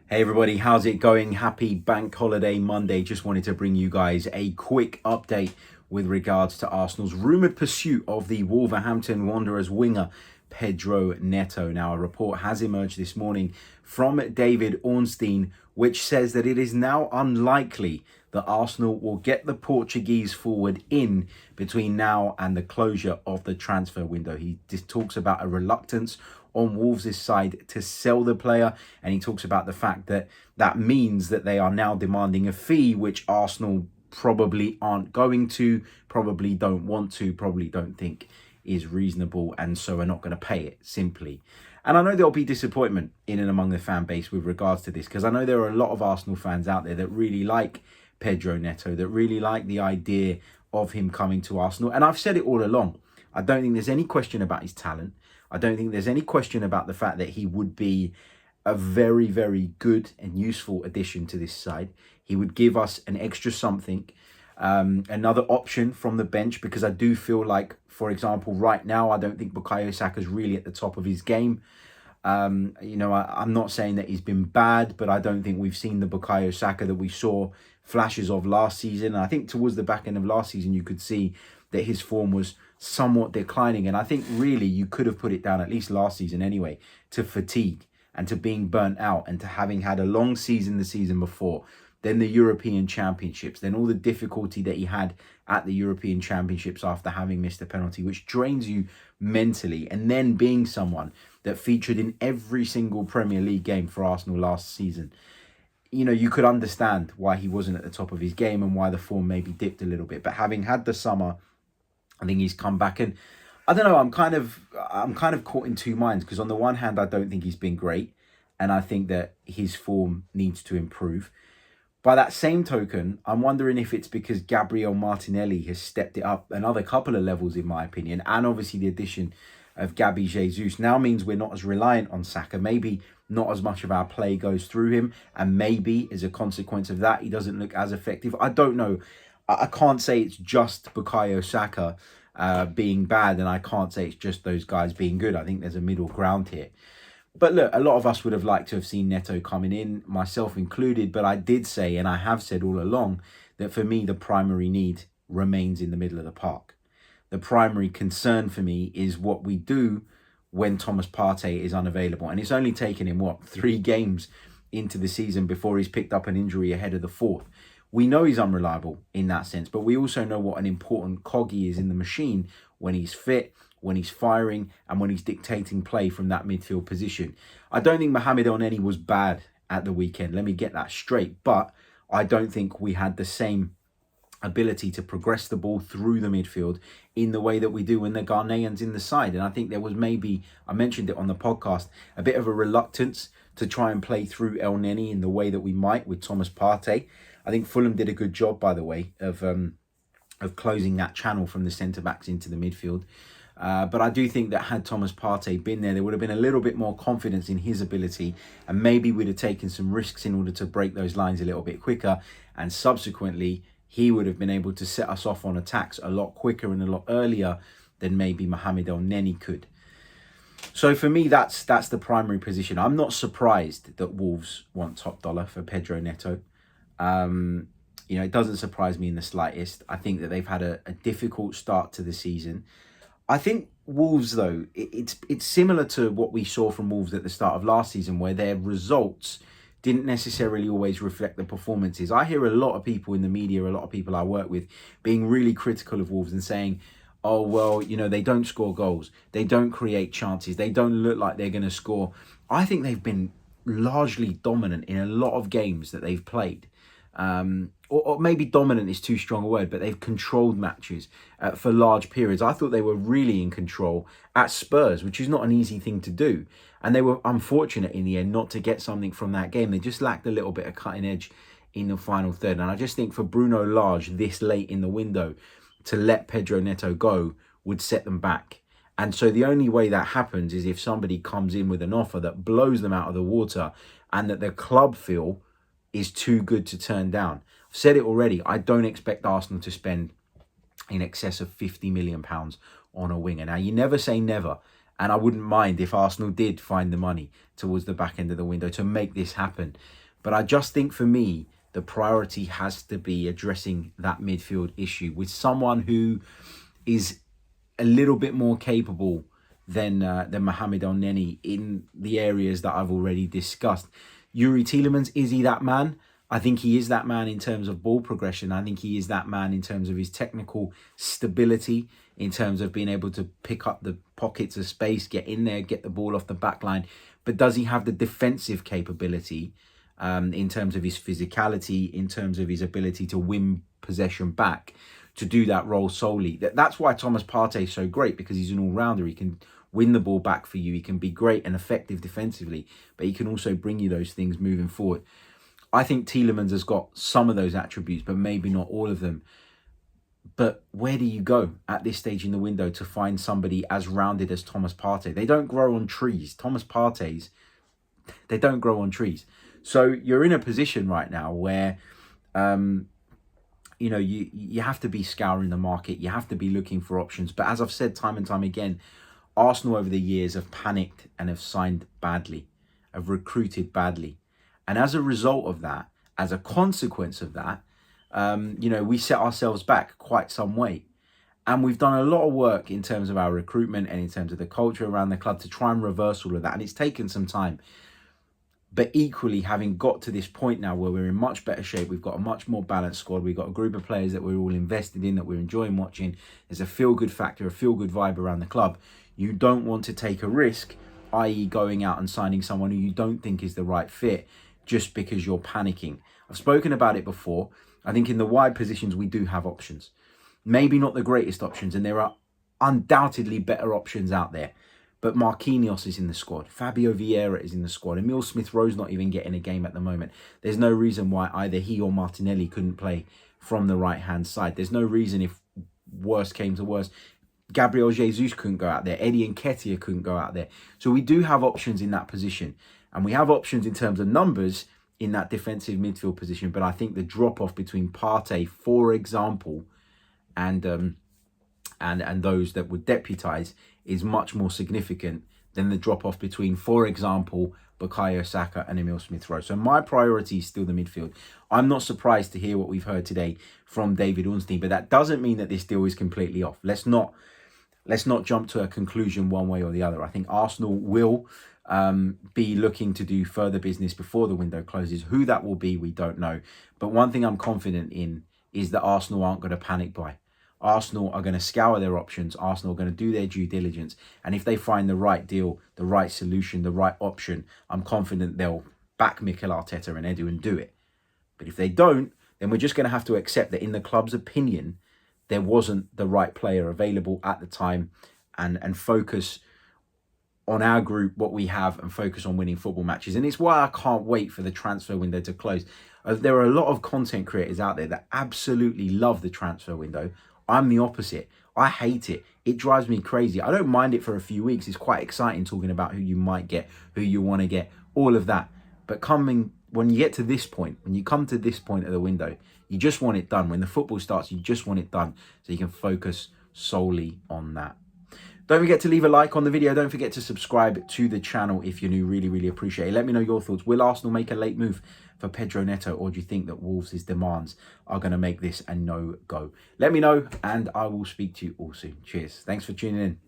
Hey everybody, how's it going? Happy Bank Holiday Monday. Just wanted to bring you guys a quick update with regards to Arsenal's rumoured pursuit of the Wolverhampton Wanderers winger Pedro Neto. Now, a report has emerged this morning from David Ornstein, which says that it is now unlikely that Arsenal will get the Portuguese forward in between now and the closure of the transfer window. He just talks about a reluctance on Wolves' side to sell the player, and he talks about the fact that that means that they are now demanding a fee which Arsenal probably aren't going to, probably don't want to, probably don't think is reasonable, and so are not going to pay it simply. And I know there'll be disappointment in and among the fan base with regards to this, because I know there are a lot of Arsenal fans out there that really like Pedro Neto, that really like the idea of him coming to Arsenal. And I've said it all along. I don't think there's any question about his talent. I don't think there's any question about the fact that he would be a very, very good and useful addition to this side. He would give us an extra something, another option from the bench, because I do feel like, for example, right now, I don't think Bukayo Saka's really at the top of his game. I'm not saying that he's been bad, but I don't think we've seen the Bukayo Saka that we saw flashes of last season. I think towards the back end of last season, you could see that his form was somewhat declining. And I think really you could have put it down, at least last season anyway, to fatigue and to being burnt out and to having had a long season the season before, then the European Championships, then all the difficulty that he had at the European Championships after having missed a penalty, which drains you mentally, and then being someone that featured in every single Premier League game for Arsenal last season. You could understand why he wasn't at the top of his game and why the form maybe dipped a little bit. But having had the summer, I think he's come back, and I don't know, I'm kind of caught in two minds, because on the one hand, I don't think he's been great, and I think that his form needs to improve. By that same token, I'm wondering if it's because Gabriel Martinelli has stepped it up another couple of levels, in my opinion, and obviously the addition of Gabby Jesus now means we're not as reliant on Saka. Maybe not as much of our play goes through him, and maybe as a consequence of that, he doesn't look as effective. I don't know. I can't say it's just Bukayo Saka being bad, and I can't say it's just those guys being good. I think there's a middle ground here. But look, a lot of us would have liked to have seen Neto coming in, myself included. But I did say, and I have said all along, that for me, the primary need remains in the middle of the park. The primary concern for me is what we do when Thomas Partey is unavailable. And it's only taken him, 3 games into the season before he's picked up an injury ahead of the 4th. We know he's unreliable in that sense, but we also know what an important cog he is in the machine when he's fit, when he's firing, and when he's dictating play from that midfield position. I don't think Mohamed Elneny was bad at the weekend. Let me get that straight. But I don't think we had the same ability to progress the ball through the midfield in the way that we do when the Ghanaians in the side. And I think there was maybe, I mentioned it on the podcast, a bit of a reluctance to try and play through Elneny in the way that we might with Thomas Partey. I think Fulham did a good job, by the way, of closing that channel from the centre-backs into the midfield. But I do think that had Thomas Partey been there would have been a little bit more confidence in his ability, and maybe we'd have taken some risks in order to break those lines a little bit quicker, and subsequently he would have been able to set us off on attacks a lot quicker and a lot earlier than maybe Mohamed Elneny could. So for me, that's the primary position. I'm not surprised that Wolves want top dollar for Pedro Neto. It doesn't surprise me in the slightest. I think that they've had a difficult start to the season. I think Wolves, though, it's similar to what we saw from Wolves at the start of last season, where their results didn't necessarily always reflect the performances. I hear a lot of people in the media, a lot of people I work with, being really critical of Wolves and saying, oh, well, they don't score goals. They don't create chances. They don't look like they're going to score. I think they've been largely dominant in a lot of games that they've played. Or maybe dominant is too strong a word, but they've controlled matches for large periods. I thought they were really in control at Spurs, which is not an easy thing to do. And they were unfortunate in the end not to get something from that game. They just lacked a little bit of cutting edge in the final third. And I just think for Bruno Lage this late in the window to let Pedro Neto go would set them back. And so the only way that happens is if somebody comes in with an offer that blows them out of the water and that the club feel is too good to turn down. I've said it already. I don't expect Arsenal to spend in excess of £50 million on a winger. Now, you never say never, And I wouldn't mind if Arsenal did find the money towards the back end of the window to make this happen. But I just think for me, the priority has to be addressing that midfield issue with someone who is a little bit more capable than Mohamed Elneny in the areas that I've already discussed. Yuri Tielemans, is he that man? I think he is that man in terms of ball progression. I think he is that man in terms of his technical stability, in terms of being able to pick up the pockets of space, get in there, get the ball off the back line. But does he have the defensive capability in terms of his physicality, in terms of his ability to win possession back, to do that role solely? That's why Thomas Partey is so great, because he's an all-rounder. He can win the ball back for you. He can be great and effective defensively, but he can also bring you those things moving forward. I think Tielemans has got some of those attributes, but maybe not all of them. But where do you go at this stage in the window to find somebody as rounded as Thomas Partey? They don't grow on trees. Thomas Partey's, they don't grow on trees. So you're in a position right now where, you know, you have to be scouring the market. You have to be looking for options. But as I've said time and time again, Arsenal over the years have panicked and have signed badly, have recruited badly. And as a result of that, as a consequence of that, you know, we set ourselves back quite some way. And we've done a lot of work in terms of our recruitment and in terms of the culture around the club to try and reverse all of that. And it's taken some time. But equally, having got to this point now where we're in much better shape, we've got a much more balanced squad. We've got a group of players that we're all invested in, that we're enjoying watching. There's a feel-good factor, a feel-good vibe around the club. You don't want to take a risk, i.e. going out and signing someone who you don't think is the right fit just because you're panicking. I've spoken about it before. I think in the wide positions, we do have options. Maybe not the greatest options, and there are undoubtedly better options out there. But Marquinhos is in the squad. Fabio Vieira is in the squad. Emile Smith-Rowe's not even getting a game at the moment. There's no reason why either he or Martinelli couldn't play from the right-hand side. There's no reason, if worst came to worst, Gabriel Jesus couldn't go out there. Eddie Nketiah couldn't go out there. So we do have options in that position. And we have options in terms of numbers in that defensive midfield position. But I think the drop-off between Partey, for example, and those that would deputise is much more significant than the drop-off between, for example, Bukayo Saka and Emile Smith-Rowe. So my priority is still the midfield. I'm not surprised to hear what we've heard today from David Ornstein, but that doesn't mean that this deal is completely off. Let's not jump to a conclusion one way or the other. I think Arsenal will be looking to do further business before the window closes. Who that will be, we don't know. But one thing I'm confident in is that Arsenal aren't going to panic buy. Arsenal are going to scour their options. Arsenal are going to do their due diligence. And if they find the right deal, the right solution, the right option, I'm confident they'll back Mikel Arteta and Edu and do it. But if they don't, then we're just going to have to accept that in the club's opinion, there wasn't the right player available at the time, and focus on our group, what we have, and focus on winning football matches. And it's why I can't wait for the transfer window to close. There are a lot of content creators out there that absolutely love the transfer window. I'm the opposite. I hate it. It drives me crazy. I don't mind it for a few weeks. It's quite exciting talking about who you might get, who you want to get, all of that. But when you get to this point, when you come to this point of the window, you just want it done. When the football starts, you just want it done so you can focus solely on that. Don't forget to leave a like on the video. Don't forget to subscribe to the channel if you're new. Really, really appreciate it. Let me know your thoughts. Will Arsenal make a late move for Pedro Neto, or do you think that Wolves' demands are going to make this a no-go? Let me know, and I will speak to you all soon. Cheers. Thanks for tuning in.